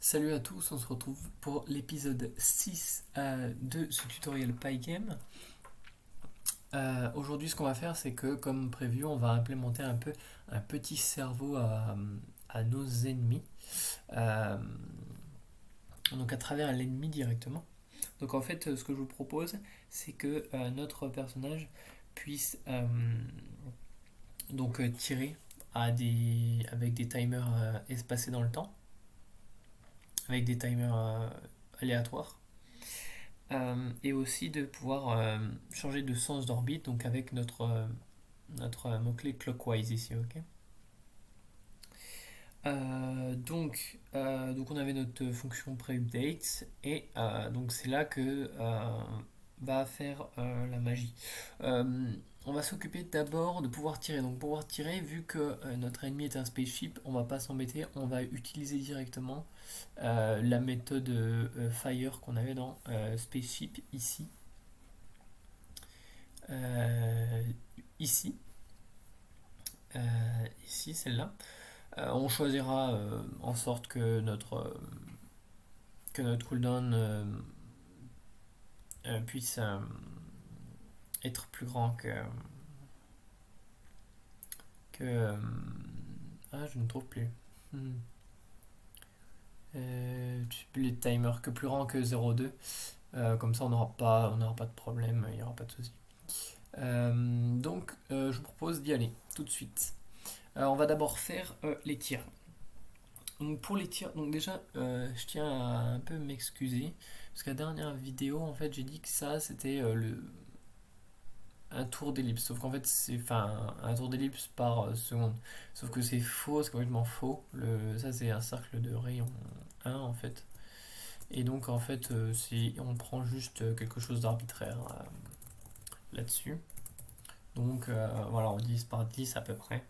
Salut à tous, on se retrouve pour l'épisode 6 de ce tutoriel Pygame. Aujourd'hui, ce qu'on va faire, c'est que, comme prévu, on va implémenter un peu un petit cerveau à nos ennemis, euh, donc à travers l'ennemi directement. Donc en fait, ce que je vous propose, c'est que notre personnage puisse tirer avec des timers espacés dans le temps, avec des timers aléatoires. Et aussi de pouvoir changer de sens d'orbite, donc avec notre mot-clé clockwise ici, ok. Donc on avait notre fonction pre-update et donc c'est là que va faire la magie. Euh, on va s'occuper d'abord de pouvoir tirer. Donc pouvoir tirer, vu que notre ennemi est un spaceship, on va pas s'embêter, on va utiliser directement la méthode fire qu'on avait dans spaceship ici. Euh, ici, ici celle-là. On choisira en sorte que notre cooldown puisse être plus grand que ah, je ne trouve plus. Hmm. Je sais plus les timers, que plus grand que 0,2. Comme ça, on n'aura pas de problème, il n'y aura pas de souci. Je vous propose d'y aller tout de suite. On va d'abord faire les tirs. Donc pour les tirs, donc déjà, je tiens à un peu m'excuser parce que la dernière vidéo, en fait, j'ai dit que ça, c'était un tour d'ellipse. Sauf qu'en fait, c'est enfin un tour d'ellipse par seconde. Sauf que c'est faux, c'est complètement faux. Ça, c'est un cercle de rayon 1 en fait. Et donc, en fait, on prend juste quelque chose d'arbitraire là-dessus. Donc, voilà, on divise par 10 à peu près.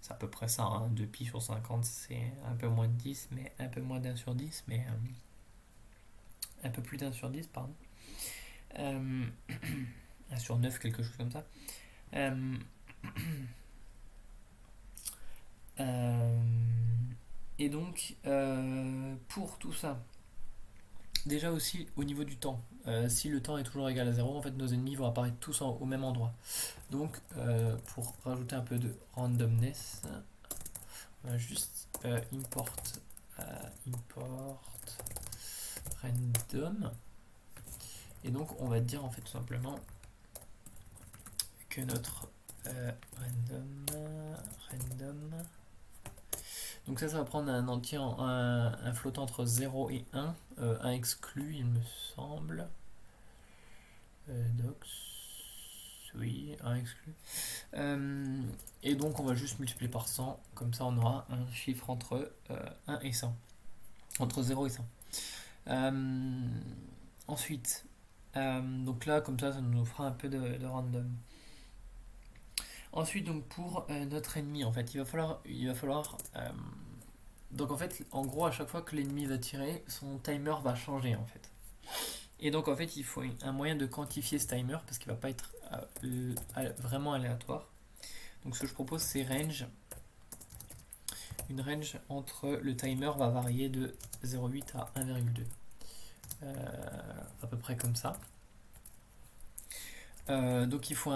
C'est à peu près ça, hein. 2 pi sur 50, c'est un peu moins de 10, mais un peu moins d'un sur 10, mais un peu plus d'un sur 10, pardon. Euh, 1 sur 9, quelque chose comme ça. Euh, euh, pour tout ça, déjà aussi au niveau du temps, si le temps est toujours égal à 0, en fait, nos ennemis vont apparaître tous au même endroit. Donc, pour rajouter un peu de randomness, on va juste import random. Et donc, on va dire en fait tout simplement que notre random. Donc ça va prendre un entier, un flottant entre 0 et 1, un exclu, il me semble. Docs, oui, un exclu. Et donc on va juste multiplier par 100, comme ça on aura un chiffre entre 1 et 100, entre 0 et 100. Ensuite, donc là comme ça nous fera un peu de random. Ensuite, donc pour notre ennemi, en fait, il va falloir donc en fait, en gros, à chaque fois que l'ennemi va tirer, son timer va changer en fait. Et donc en fait, il faut un moyen de quantifier ce timer parce qu'il va pas être vraiment aléatoire. Donc ce que je propose, c'est range. Une range entre le timer va varier de 0,8 à 1,2. À peu près comme ça. Donc il faut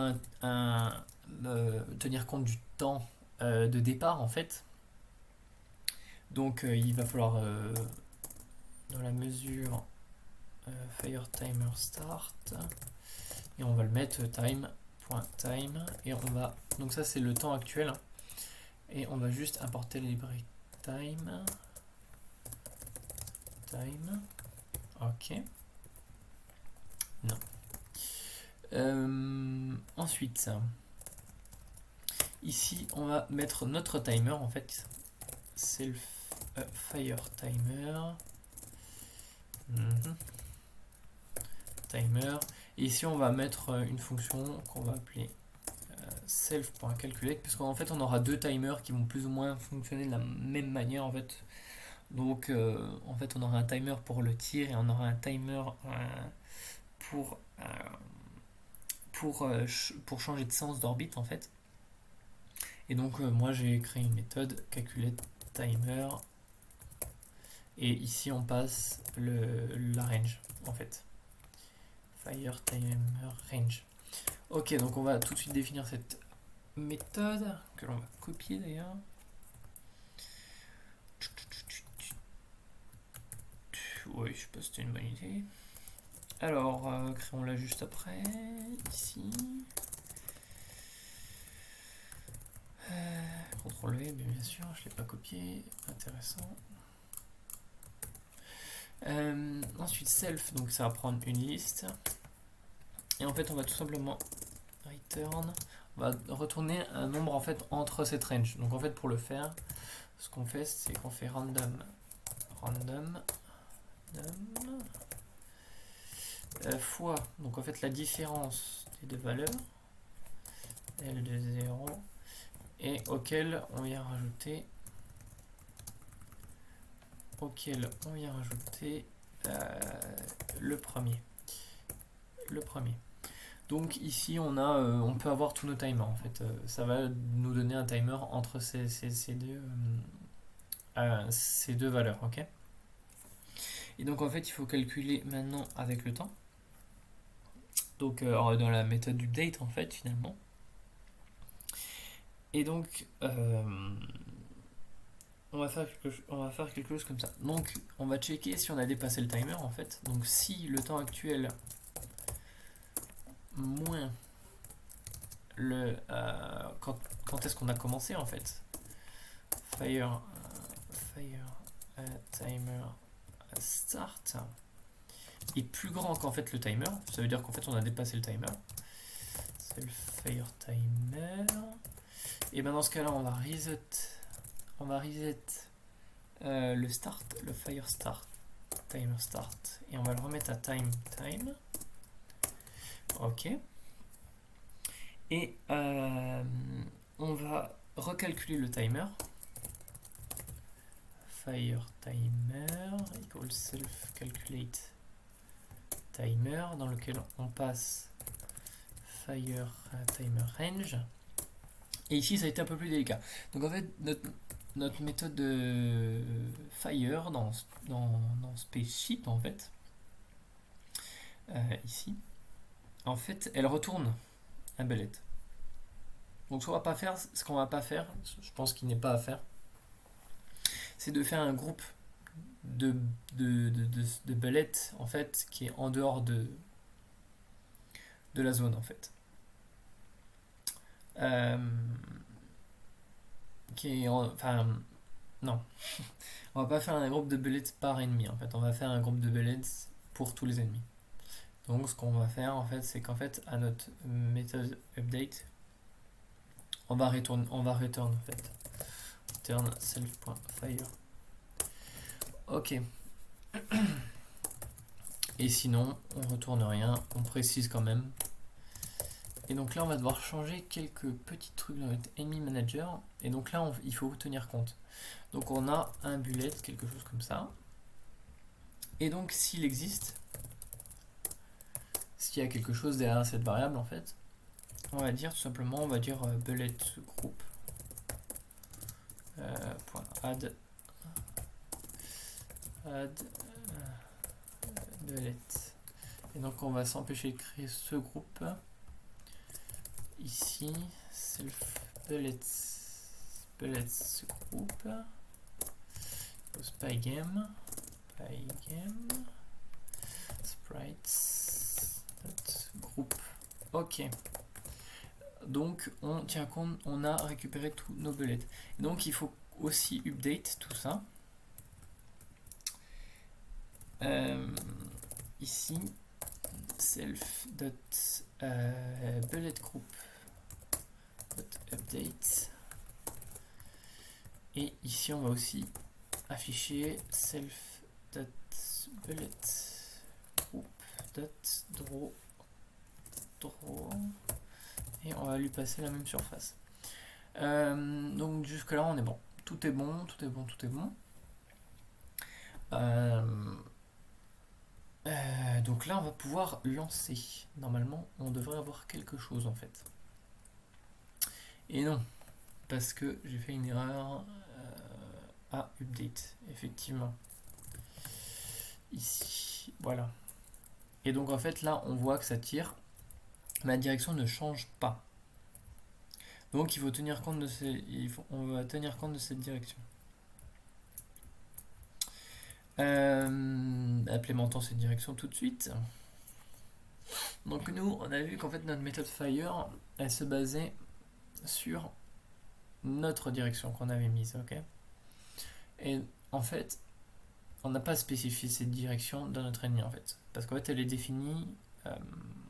tenir compte du temps de départ en fait. Donc il va falloir dans la mesure fire timer start et on va le mettre time.time et on va donc ça c'est le temps actuel et on va juste importer le librairie time ok non ensuite ici on va mettre notre timer en fait c'est le fire timer timer et ici on va mettre une fonction qu'on va appeler self.calculate puisqu'en fait on aura deux timers qui vont plus ou moins fonctionner de la même manière en fait. Donc en fait on aura un timer pour le tir et on aura un timer pour, euh, pour changer de sens d'orbite en fait. Et donc moi j'ai créé une méthode calculate timer Et ici on passe la range en fait. Fire timer range. Ok, donc on va tout de suite définir cette méthode que l'on va copier d'ailleurs. Oui, je sais pas si c'était une bonne idée. Alors, créons-la juste après, ici. CTRL V, mais bien sûr, je ne l'ai pas copié. Intéressant. Ensuite, self, donc ça va prendre une liste. Et en fait, on va tout simplement return. On va retourner un nombre en fait entre cette range. Donc en fait, pour le faire, ce qu'on fait, c'est qu'on fait random fois, donc en fait la différence des deux valeurs, L de 0, et auquel on vient rajouter le premier. Donc ici on peut avoir tous nos timers en fait. Ça va nous donner un timer entre ces deux valeurs, ok. Et donc en fait il faut calculer maintenant avec le temps. Donc dans la méthode update en fait finalement. Et donc on va faire quelque chose comme ça. Donc on va checker si on a dépassé le timer en fait. Donc si le temps actuel moins quand est-ce qu'on a commencé en fait. Fire timer start est plus grand qu'en fait le timer. Ça veut dire qu'en fait on a dépassé le timer. Self fire timer. Et ben dans ce cas-là on va reset le start, le fire start, timer start, et on va le remettre à time. Ok. Et on va recalculer le timer. Fire timer equals self calculate timer, dans lequel on passe fire timer range. Et ici ça a été un peu plus délicat. Donc en fait notre méthode de fire dans spaceship en fait, ici, en fait elle retourne un bullet. Donc ce qu'on va pas faire, je pense qu'il n'est pas à faire, c'est de faire un groupe de bullets en fait qui est en dehors de la zone en fait. Enfin non, on va pas faire un groupe de bullets par ennemi en fait, on va faire un groupe de bullets pour tous les ennemis. Donc ce qu'on va faire en fait, c'est qu'en fait à notre méthode update, on va return en fait, return self.fire. Ok. Et sinon, on retourne rien, on précise quand même. Et donc là, on va devoir changer quelques petits trucs dans notre enemy manager. Et donc là, il faut tenir compte. Donc on a un bullet, quelque chose comme ça. Et donc s'il existe, s'il y a quelque chose derrière cette variable en fait, on va dire tout simplement, on va dire bullet group .add bullet. Et donc on va s'empêcher de créer ce groupe ici, self bullets group pygame sprites group. Ok, donc on tient compte, on a récupéré tous nos bullets. Et donc il faut aussi update tout ça. Ici self bullet group update, et ici on va aussi afficher self bullet group draw, et on va lui passer la même surface. Donc jusque là on est bon, tout est bon. Donc là on va pouvoir lancer. Normalement on devrait avoir quelque chose en fait. Et non, parce que j'ai fait une erreur à update, effectivement. ici, voilà. Et donc en fait là on voit que ça tire, mais la direction ne change pas. Donc il faut tenir compte de on va tenir compte de cette direction. Implémentons cette direction tout de suite. Donc nous on a vu qu'en fait notre méthode fire elle se basait sur notre direction qu'on avait mise, ok. Et en fait on n'a pas spécifié cette direction dans notre ennemi en fait, parce qu'en fait elle est définie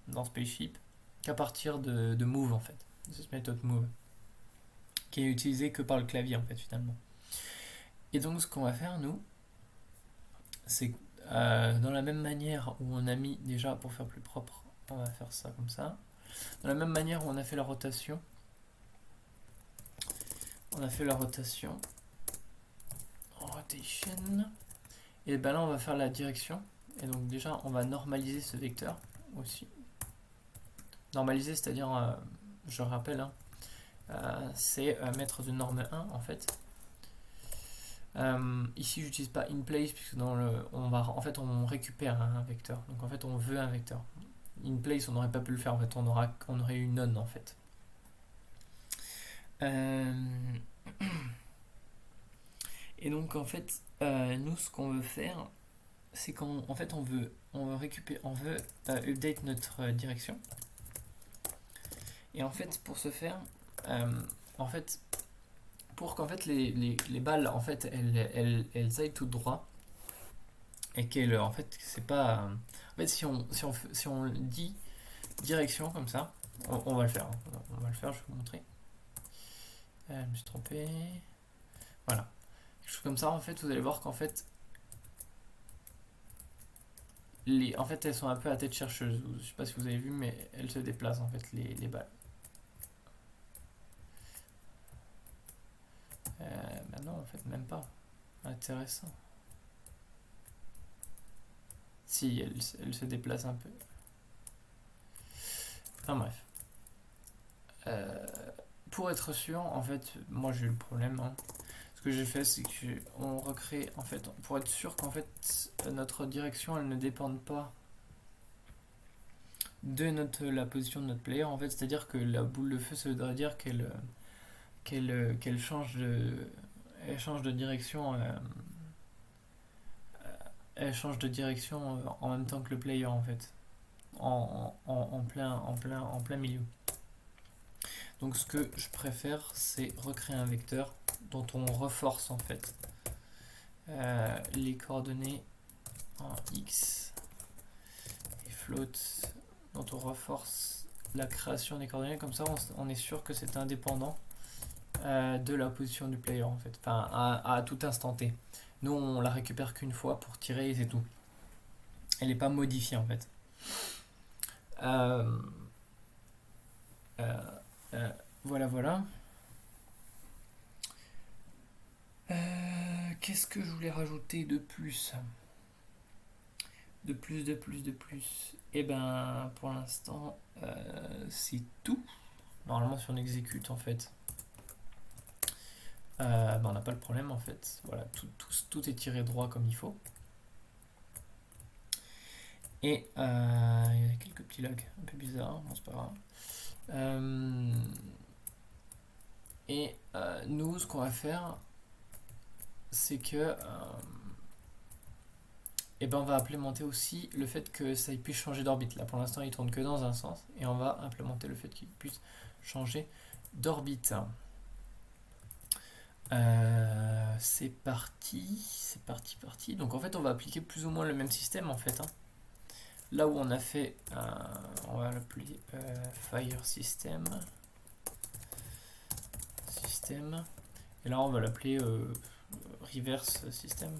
dans Spaceship qu'à partir de move en fait, de cette méthode move qui est utilisée que par le clavier en fait finalement. Et donc ce qu'on va faire nous, c'est dans la même manière où on a mis déjà, pour faire plus propre, on va faire ça comme ça. Dans la même manière où on a fait la rotation, rotation, et ben là on va faire la direction. Et donc déjà on va normaliser ce vecteur aussi. Normaliser, c'est-à-dire, je rappelle, hein, c'est mettre de norme 1 en fait. Ici j'utilise pas inPlace puisque en fait on récupère un vecteur, donc en fait on veut un vecteur. InPlace on n'aurait pas pu le faire, en fait on aurait eu none en fait. Et donc en fait nous ce qu'on veut faire, c'est qu'en fait on veut récupérer, on veut update notre direction. Et en fait pour ce faire, en fait pour qu'en fait les balles en fait elles aillent tout droit, et qu'elles en fait c'est pas en fait si on dit direction comme ça, on va le faire, je vais vous montrer. Je me suis trompé, voilà, quelque chose comme ça. En fait vous allez voir qu'en fait en fait elles sont un peu à tête chercheuse, je sais pas si vous avez vu, mais elles se déplacent en fait les balles. Bah non en fait même pas intéressant. Si, elle se déplace un peu. Enfin bref. Pour être sûr, en fait, moi j'ai eu le problème. Hein. Ce que j'ai fait, c'est qu'on recrée, en fait, pour être sûr qu'en fait, notre direction, elle ne dépende pas de la position de notre player. En fait, c'est-à-dire que la boule de feu, ça voudrait dire qu'elle change de direction. Elle change de direction en même temps que le player, en fait. En plein milieu. Donc ce que je préfère, c'est recréer un vecteur dont on reforce en fait les coordonnées en x, et float dont on reforce la création des coordonnées. Comme ça on est sûr que c'est indépendant de la position du player en fait, enfin à tout instant t. Nous on la récupère qu'une fois pour tirer et c'est tout, elle n'est pas modifiée en fait. Voilà. Qu'est-ce que je voulais rajouter de plus? De plus. Et ben pour l'instant c'est tout. Normalement si on exécute en fait, ben, on n'a pas le problème en fait. Voilà, tout est tiré droit comme il faut. Et il y a quelques petits lags un peu bizarres, bon, c'est pas grave. Et nous ce qu'on va faire, c'est que et ben on va implémenter aussi le fait que ça puisse changer d'orbite. Là pour l'instant il tourne que dans un sens, et on va implémenter le fait qu'il puisse changer d'orbite. C'est parti. Donc en fait on va appliquer plus ou moins le même système en fait. Hein. Là où on a fait, on va l'appeler Fire System. Et là on va l'appeler Reverse System.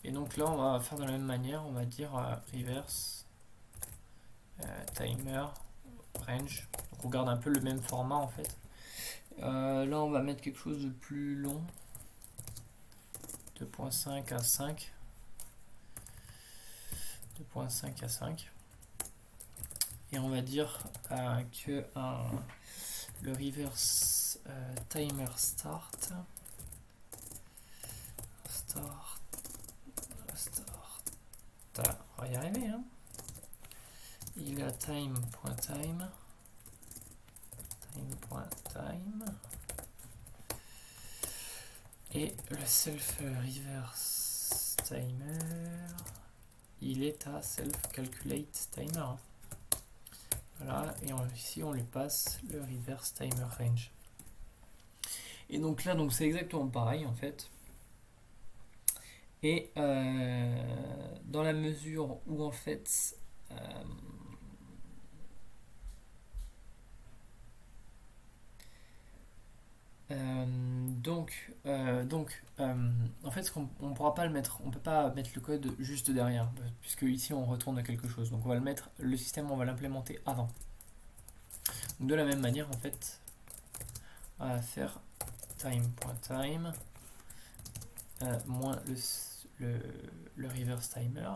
Et donc là on va faire de la même manière, on va dire reverse timer range. Donc on garde un peu le même format en fait. Là on va mettre quelque chose de plus long, 2.5 à 5. 2.5 à 5. Et on va dire que le reverse timer start. On va y arriver, hein. Il a time.time. Time.time. Et le self reverse timer, il est à self calculate timer. Voilà, et ici on lui passe le reverse timer range. Et donc là, c'est exactement pareil en fait. Et dans la mesure où en fait en fait, on pourra pas le mettre, on peut pas mettre le code juste derrière, puisque ici on retourne à quelque chose. Donc on va le mettre, le système, on va l'implémenter avant. Donc de la même manière, en fait, on va faire time.time moins le reverse timer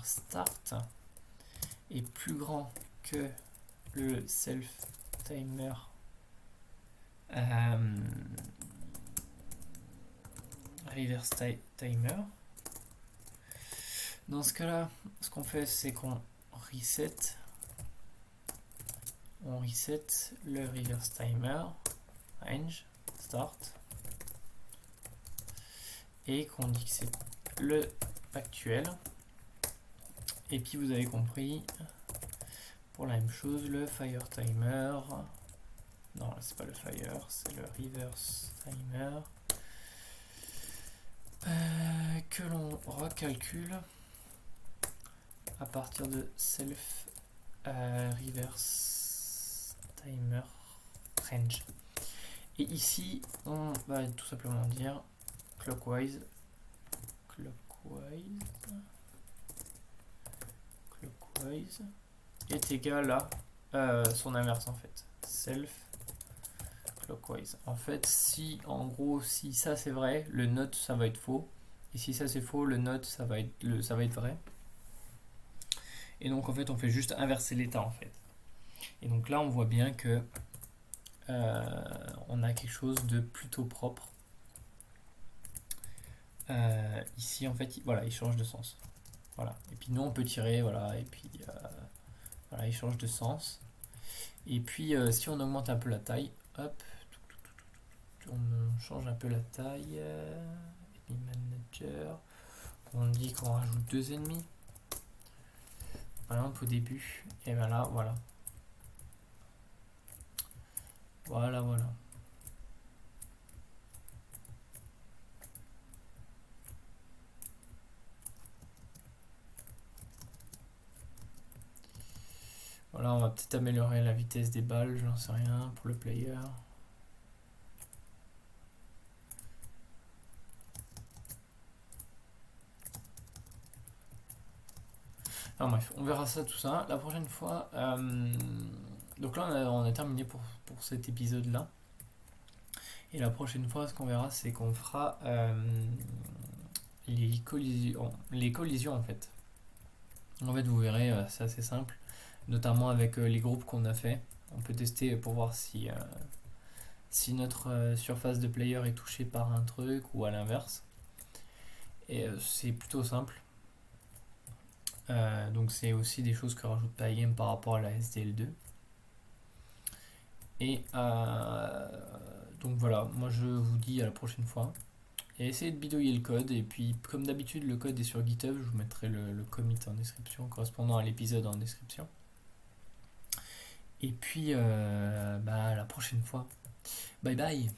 start est plus grand que le self timer reverse timer. Dans ce cas-là, ce qu'on fait, c'est qu'on reset le reverse timer range start et qu'on dit que c'est le actuel. Et puis vous avez compris, pour la même chose, le fire timer, non c'est pas le fire, c'est le reverse timer, que l'on recalcule à partir de self reverse timer range. Et ici, on va tout simplement dire clockwise est égal à son inverse en fait, self clockwise. En fait, si en gros, si ça c'est vrai, le note ça va être faux, et si ça c'est faux, le note ça va être vrai. Et donc en fait, on fait juste inverser l'état en fait. Et donc là, on voit bien que on a quelque chose de plutôt propre. Ici en fait, voilà, il change de sens. Voilà. Et puis nous on peut tirer, voilà, et puis voilà, il change de sens. Et puis si on augmente un peu la taille, hop, on change un peu la taille. Manager, on dit qu'on rajoute 2 ennemis. Par exemple au début, et bien là, voilà. Voilà. Voilà, on va peut-être améliorer la vitesse des balles, j'en sais rien, pour le player. Alors bref, on verra ça, tout ça, la prochaine fois. Donc là, on a terminé pour cet épisode-là. Et la prochaine fois, ce qu'on verra, c'est qu'on fera les collisions en fait. En fait, vous verrez, c'est assez simple, notamment avec les groupes qu'on a fait. On peut tester pour voir si notre surface de player est touchée par un truc ou à l'inverse. Et c'est plutôt simple. Donc c'est aussi des choses que rajoute Pygame par rapport à la SDL2. Et donc voilà, moi je vous dis à la prochaine fois. Et essayez de bidouiller le code. Et puis comme d'habitude, le code est sur GitHub. Je vous mettrai le commit en description, correspondant à l'épisode en description. Et puis à la prochaine fois. Bye bye.